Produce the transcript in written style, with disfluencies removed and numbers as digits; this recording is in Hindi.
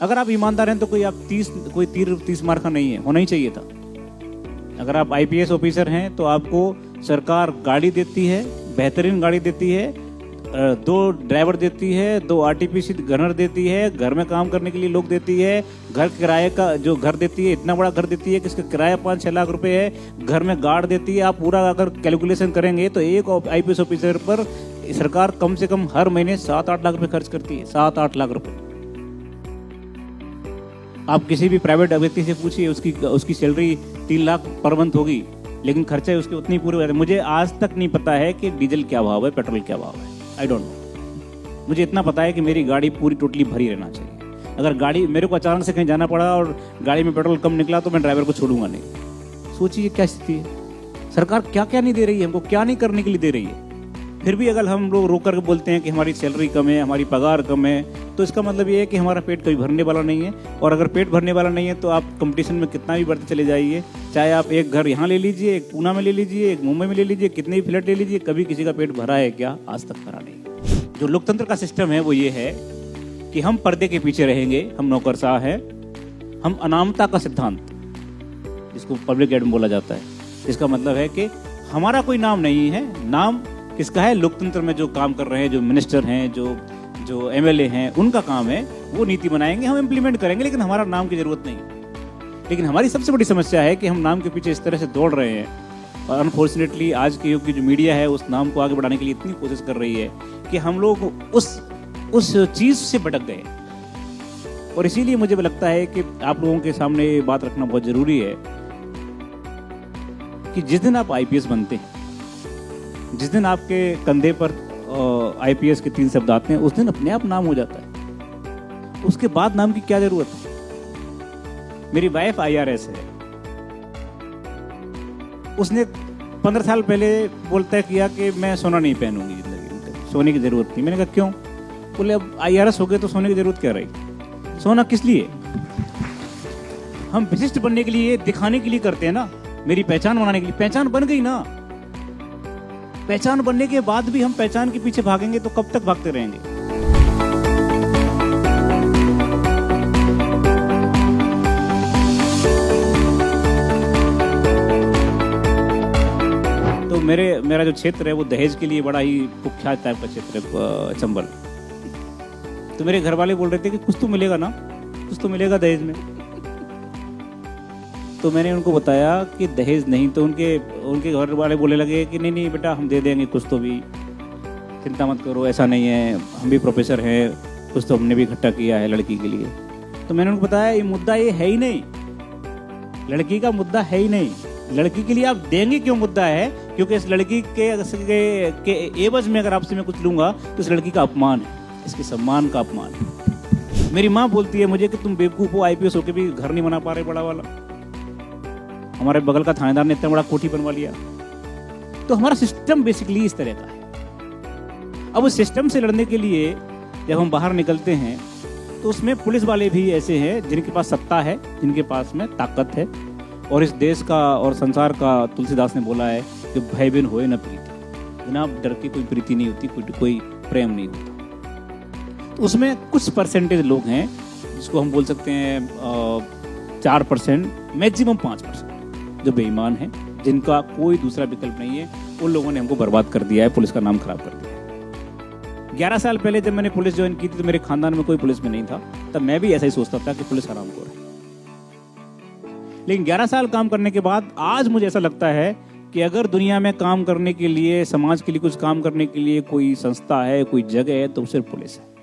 अगर आप ईमानदार हैं तो कोई 30 मार्क का नहीं है, होना ही चाहिए था। अगर आप आईपीएस ऑफिसर हैं तो आपको सरकार गाड़ी देती है, बेहतरीन गाड़ी देती है, 2 ड्राइवर देती है, 2 आरटीपीसी गनर देती है, घर में काम करने के लिए लोग देती है, घर किराए का जो घर देती है, इतना बड़ा घर देती है कि इसका किराया 5-6 लाख रुपए है, घर में गार्ड देती है। आप पूरा अगर कैलकुलेशन करेंगे तो एक आईपीएस ऑफिसर पर सरकार कम से कम हर महीने 7-8 लाख रुपए खर्च करती है, 7-8 लाख रुपए। आप किसी भी प्राइवेट व्यक्ति से पूछिए, उसकी सैलरी 3 लाख पर मंथ होगी, लेकिन खर्चे उसके उतनी पूरे होते हैं। मुझे आज तक नहीं पता है कि डीजल क्या भाव है, पेट्रोल क्या भाव है, आई डोंट नो। मुझे इतना पता है कि मेरी गाड़ी पूरी टोटली भरी रहना चाहिए। अगर गाड़ी मेरे को अचानक से कहीं जाना पड़ा और गाड़ी में पेट्रोल कम निकला तो मैं ड्राइवर को छोड़ूंगा नहीं। सोचिए क्या स्थिति है, सरकार क्या क्या नहीं दे रही है हमको, क्या नहीं करने के लिए दे रही है। फिर भी अगर हम लोग रोक करके बोलते हैं कि हमारी सैलरी कम है, हमारी पगार कम है, तो इसका मतलब ये है कि हमारा पेट कभी भरने वाला नहीं है। और अगर पेट भरने वाला नहीं है तो आप कंपटीशन में कितना भी बढ़ते चले जाइए, चाहे आप एक घर यहाँ ले लीजिए, एक पूना में ले लीजिए, एक मुंबई में ले लीजिए, कितने भी फ्लैट ले लीजिए, कभी किसी का पेट भरा है क्या? आज तक भरा नहीं। जो लोकतंत्र का सिस्टम है वो ये है कि हम पर्दे के पीछे रहेंगे, हम नौकरशाह हैं, हम अनामता का सिद्धांत, जिसको पब्लिक एडम बोला जाता है, इसका मतलब है कि हमारा कोई नाम नहीं है। नाम किसका है? लोकतंत्र में जो काम कर रहे हैं, जो मिनिस्टर हैं, जो एमएलए हैं, उनका काम है। वो नीति बनाएंगे, हम इम्प्लीमेंट करेंगे, लेकिन हमारा नाम की जरूरत नहीं। लेकिन हमारी सबसे बड़ी समस्या है कि हम नाम के पीछे इस तरह से दौड़ रहे हैं, और अनफॉर्चुनेटली आज के युग की जो मीडिया है उस नाम को आगे बढ़ाने के लिए इतनी कोशिश कर रही है कि हम लोग उस चीज से भटक गए। और इसीलिए मुझे लगता है कि आप लोगों के सामने ये बात रखना बहुत जरूरी है कि जिस दिन आप आईपीएस बनते हैं, जिस दिन आपके कंधे पर आईपीएस के 3 शब्द आते हैं, उस दिन अपने आप नाम हो जाता है। उसके बाद नाम की क्या जरूरत है? मेरी वाइफ आईआरएस है, उसने 15 साल पहले बोलता किया कि मैं सोना नहीं पहनूंगी जिंदगी में, सोने की जरूरत नहीं। मैंने कहा क्यों? बोले अब आईआरएस हो गए तो सोने की जरूरत क्या रही? सोना किस लिए? हम विशिष्ट बनने के लिए, दिखाने के लिए करते हैं ना, मेरी पहचान बनाने के लिए। पहचान बन गई ना, पहचान बनने के बाद भी हम पहचान के पीछे भागेंगे तो कब तक भागते रहेंगे? तो मेरा जो क्षेत्र है वो दहेज के लिए बड़ा ही कुख्यात टाइप का क्षेत्र है, चंबल। तो मेरे घर वाले बोल रहे थे कि कुछ तो मिलेगा ना, कुछ तो मिलेगा दहेज में। तो मैंने उनको बताया कि दहेज नहीं। तो उनके घर वाले बोलने लगे कि नहीं बेटा, हम दे देंगे कुछ तो भी, चिंता मत करो, ऐसा नहीं है, हम भी प्रोफेसर हैं, कुछ तो हमने भी इकट्ठा किया है लड़की के लिए। तो मैंने उनको बताया ये मुद्दा ये है ही नहीं, लड़की का मुद्दा है ही नहीं। लड़की के लिए आप देंगे क्यों मुद्दा है? क्योंकि इस लड़की के एवज में अगर आपसे मैं कुछ लूंगा तो इस लड़की का अपमान है, इसके सम्मान का अपमान है। मेरी माँ बोलती है मुझे कि तुम बेवकूफ हो, आईपीएस होकर भी घर नहीं बना पा रहे बड़ा वाला। हमारे बगल का थानेदार ने इतना बड़ा कोठी बनवा लिया। तो हमारा सिस्टम बेसिकली इस तरह का है। अब उस सिस्टम से लड़ने के लिए जब हम बाहर निकलते हैं तो उसमें पुलिस वाले भी ऐसे हैं जिनके पास सत्ता है, जिनके पास में ताकत है। और इस देश का और संसार का, तुलसीदास ने बोला है कि भय बिन होए न प्रीति, बिना डर के कोई प्रीति नहीं होती, कोई प्रेम नहीं होता। तो उसमें कुछ परसेंटेज लोग हैं जिसको हम बोल सकते हैं 4%, मैक्सिमम 5%, जो बेईमान हैं, जिनका कोई दूसरा विकल्प नहीं है। उन लोगों ने हमको बर्बाद कर दिया है, पुलिस का नाम खराब कर दिया है। 11 साल पहले जब मैंने पुलिस ज्वाइन की थी तो मेरे खानदान में कोई पुलिस में नहीं था, तब मैं भी ऐसा ही सोचता था कि पुलिस हरामखोर है। लेकिन 11 साल काम करने के बाद आज मुझे ऐसा लगता है कि अगर दुनिया में काम करने के लिए, समाज के लिए कुछ काम करने के लिए कोई संस्था है, कोई जगह है, तो सिर्फ पुलिस है।